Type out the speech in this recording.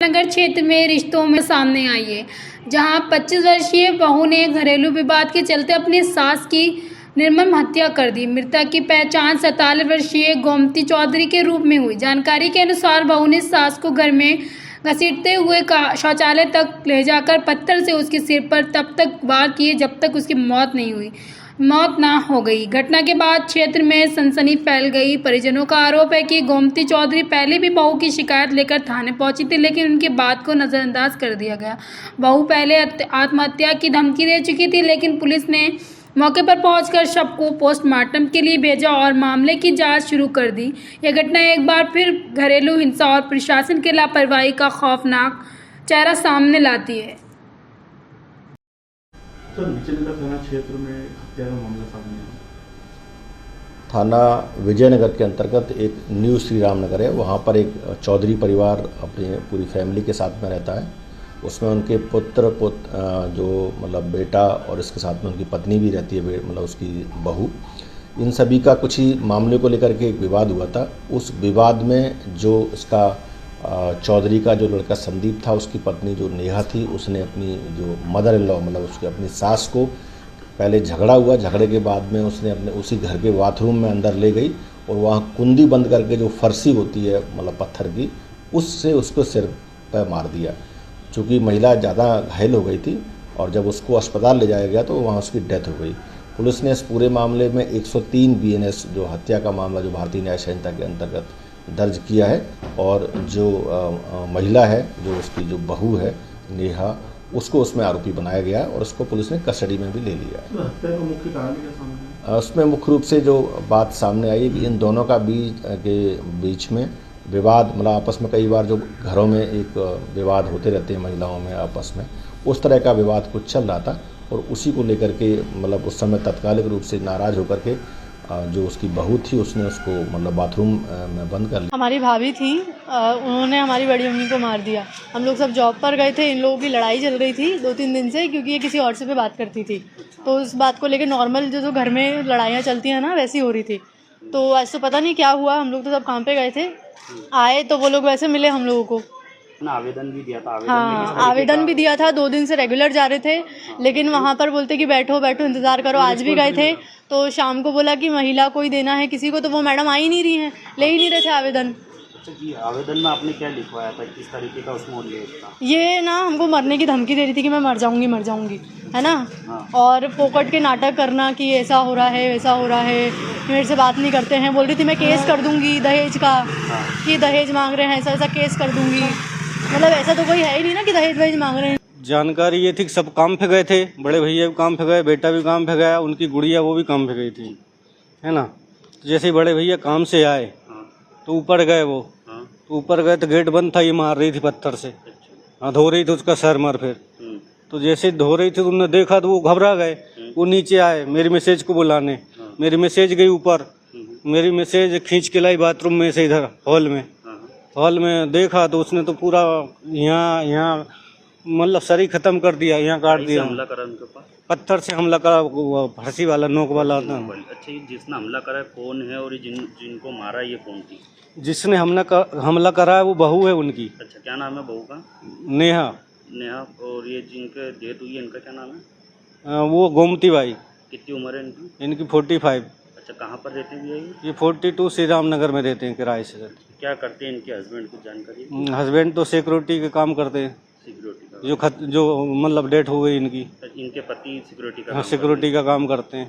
नगर क्षेत्र में रिश्तों में सामने आई है, जहां 25 वर्षीय बहू ने घरेलू विवाद के चलते अपनी सास की निर्मम हत्या कर दी। मृतक की पहचान 47 वर्षीय गोमती चौधरी के रूप में हुई। जानकारी के अनुसार बहू ने सास को घर में घसीटते हुए शौचालय तक ले जाकर पत्थर से उसके सिर पर तब तक वार किए जब तक उसकी मौत ना हो गई। घटना के बाद क्षेत्र में सनसनी फैल गई। परिजनों का आरोप है कि गोमती चौधरी पहले भी बहू की शिकायत लेकर थाने पहुंची थी, लेकिन उनकी बात को नजरअंदाज कर दिया गया। बहू पहले आत्महत्या की धमकी दे चुकी थी, लेकिन पुलिस ने मौके पर पहुंचकर शव को पोस्टमार्टम के लिए भेजा और मामले की जांच शुरू कर दी। यह घटना एक बार फिर घरेलू हिंसा और प्रशासन की लापरवाही का खौफनाक चेहरा सामने लाती है। सर, विजयनगर थाना क्षेत्र में हत्या का मामला सामने आया। थाना विजयनगर के अंतर्गत एक न्यू श्री राम नगर है। वहाँ पर एक चौधरी परिवार अपनी पूरी फैमिली के साथ में रहता है। उसमें उनके पुत्र जो मतलब बेटा और इसके साथ में उनकी पत्नी भी रहती है, मतलब उसकी बहू। इन सभी का कुछ ही मामले को लेकर के एक विवाद हुआ था। उस विवाद में जो इसका चौधरी का जो लड़का संदीप था, उसकी पत्नी जो नेहा थी, उसने अपनी जो मदर इन लॉ मतलब उसकी अपनी सास को पहले झगड़ा हुआ। झगड़े के बाद में उसने अपने उसी घर के बाथरूम में अंदर ले गई और वहाँ कुंडी बंद करके जो फर्शी होती है मतलब पत्थर की, उससे उसको सिर पर मार दिया। चूँकि महिला ज़्यादा घायल हो गई थी और जब उसको अस्पताल ले जाया गया तो वहाँ उसकी डेथ हो गई। पुलिस ने इस पूरे मामले में 103 BNS जो हत्या का मामला जो भारतीय न्याय संहिता के अंतर्गत दर्ज किया है और जो महिला है, जो उसकी जो बहू है नेहा, उसको उसमें आरोपी बनाया गया है और उसको पुलिस ने कस्टडी में भी ले लिया है। तो हत्या का मुख्य कारण क्या सामने आया? उसमें मुख्य रूप से जो बात सामने आई है कि इन दोनों का बीच में विवाद, मतलब आपस में कई बार जो घरों में एक विवाद होते रहते हैं महिलाओं में आपस में, उस तरह का विवाद कुछ चल रहा था और उसी को लेकर के मतलब उस समय तत्कालिक रूप से नाराज़ होकर के जो उसकी बहू थी उसने उसको मतलब बाथरूम में बंद कर लिया। हमारी भाभी थी, उन्होंने हमारी बड़ी मम्मी को मार दिया। हम लोग सब जॉब पर गए थे। इन लोगों की लड़ाई चल रही थी 2-3 दिन से, क्योंकि ये किसी और से पे बात करती थी। तो उस बात को लेकर नॉर्मल जो घर में लड़ाइयाँ चलती हैं ना, वैसी हो रही थी। तो आज तो पता नहीं क्या हुआ। हम लोग तो सब काम पे गए थे, आए तो वो लोग वैसे मिले हम लोगों को। आवेदन भी दिया था। आवेदन भी दिया था। 2 दिन से रेगुलर जा रहे थे, लेकिन वहाँ पर बोलते कि बैठो इंतज़ार करो। आज भी गए थे तो शाम को बोला कि महिला कोई देना है किसी को, तो वो मैडम आ ही नहीं रही हैं, ले ही नहीं रहे थे आवेदन। अच्छा जी, आवेदन में आपने क्या लिखवाया था, किस तरीके का उसमें उल्लेख था? ये ना हमको मरने की धमकी दे रही थी कि मैं मर जाऊंगी, है ना। हाँ। और पोकट के नाटक करना कि ऐसा हो रहा है वैसा हो रहा है, मेरे से बात नहीं करते हैं। बोल रही थी मैं केस कर दूंगी दहेज का, कि दहेज मांग रहे हैं, ऐसा केस कर दूंगी। मतलब ऐसा तो कोई है ही नहीं ना कि दहेज मांग रहे हैं। जानकारी ये थी कि सब काम पे गए थे, बड़े भैया भी काम पे गए, बेटा भी काम पे गया, उनकी गुड़िया वो भी काम पे गई थी, है ना। जैसे ही बड़े भैया काम से आए तो ऊपर गए वो, तो ऊपर गए तो गेट बंद था, ये मार रही थी पत्थर से। हाँ, धो रही थी उसका सर मर। फिर तो जैसे धो रही थी तो उन्होंने देखा तो वो घबरा गए। वो नीचे आए मेरी मैसेज को बुलाने। मेरी मैसेज गई ऊपर, मेरी मैसेज खींच के लाई बाथरूम में से इधर हॉल में देखा तो उसने तो पूरा यहाँ मतलब शरीर खत्म कर दिया, यहाँ काट दिया। हमला करा उनके ऊपर, पत्थर से हमला करा, फांसी वाला नोक वाला था। अच्छा, जिसने हमला करा कौन है और जिनको मारा ये कौन थी? जिसने हमला करा है वो बहू है उनकी। अच्छा, क्या नाम है बहू का? नेहा। और ये जिनके डेथ हुई है इनका क्या नाम है? वो गोमती बाई। कितनी उम्र है इनकी? इनकी 45। अच्छा, कहाँ पर रहते हैं ये 42 श्री राम नगर में रहते हैं, किराए से रहते हैं। क्या करते हैं इनके हस्बैंड, कुछ जानकारी? हस्बैंड तो सिक्योरिटी के काम करते हैं। सिक्योरिटी का? जो मतलब डेथ हो गई इनकी। इनके पति सिक्योरिटी का? हाँ, सिक्योरिटी का काम करते हैं।